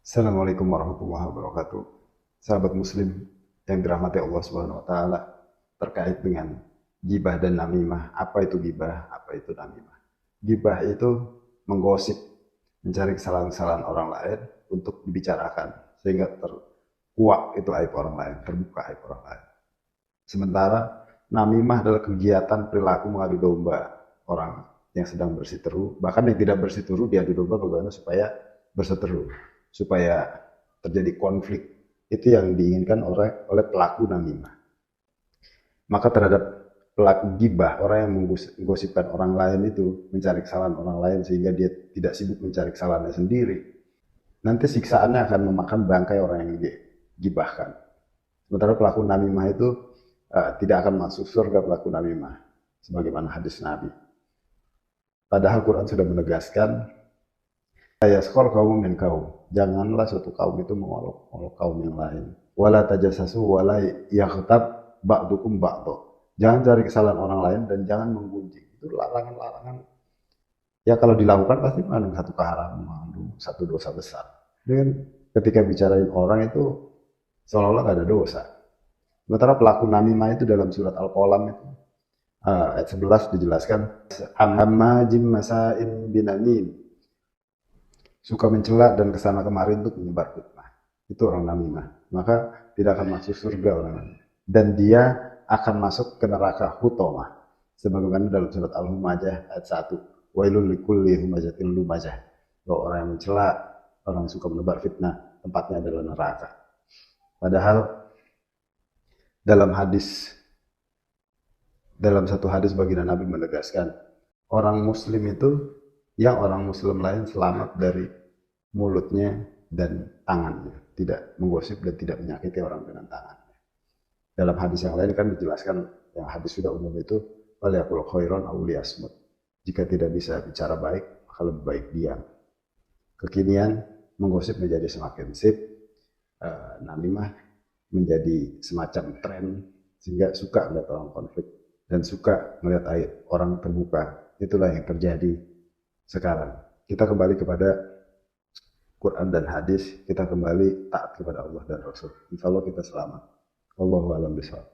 Assalamualaikum warahmatullahi wabarakatuh. Sahabat muslim yang dirahmati Allah Subhanahu wa taala, terkait dengan gibah dan namimah. Apa itu gibah? Apa itu namimah? Gibah itu menggosip, mencari kesalahan-kesalahan orang lain untuk dibicarakan sehingga terkuak itu aib orang lain, terbuka aib orang lain. Sementara namimah adalah kegiatan perilaku mengadu domba orang yang sedang bersiteru, bahkan yang tidak bersiteru diadu domba bagaimana supaya berseteru, supaya terjadi konflik. Itu yang diinginkan oleh pelaku namimah. Maka terhadap pelaku gibah, orang yang menggosipkan orang lain itu, mencari kesalahan orang lain sehingga dia tidak sibuk mencari kesalahannya sendiri, nanti siksaannya akan memakan bangkai orang yang digibahkan. Sementara pelaku namimah itu tidak akan masuk surga pelaku namimah, sebagaimana hadis Nabi. Padahal Quran sudah menegaskan, ayaskor kaum min kaum. Janganlah suatu kaum itu mengolok-olok kaum yang lain. Wala tajassasu wala yaghtab ba'dukum ba'du. Jangan cari kesalahan orang lain dan jangan menggunjing. Itu larangan-larangan. Ya kalau dilakukan pasti mengandung satu keharaman, mengandung satu dosa besar. Dan ketika bicarain orang itu seolah-olah gak ada dosa. Sementara pelaku namimah itu dalam surat Al-Qalam itu ayat 11 dijelaskan, hammajim masain binamim, suka mencela dan kesana kemari untuk menyebar fitnah. Itu orang namimah. Maka tidak akan masuk surga orang namimah. Dan dia akan masuk ke neraka hutomah. Sebagaimana dalam surat Al-Humajah ayat 1. Wailul likulli humazatil lumazah. Bahwa orang yang mencela, orang yang suka menebar fitnah, tempatnya adalah neraka. Padahal dalam satu hadis baginda Nabi menegaskan, orang muslim itu yang orang muslim lain selamat dari mulutnya dan tangannya, tidak menggosip dan tidak menyakiti orang dengan tangannya. Dalam hadis yang lain kan dijelaskan, yang hadis sudah umum itu, waliyaqul khairan aw liyasmut. Jika tidak bisa bicara baik, maka lebih baik diam. Kekinian menggosip menjadi semakin sip, namimah menjadi semacam tren, sehingga suka melihat orang konflik dan suka melihat orang terbuka. Itulah yang terjadi sekarang. Kita kembali kepada Quran dan hadis, kita kembali taat kepada Allah dan Rasul. Insya Allah kita selamat. Wallahu a'lam bishawab.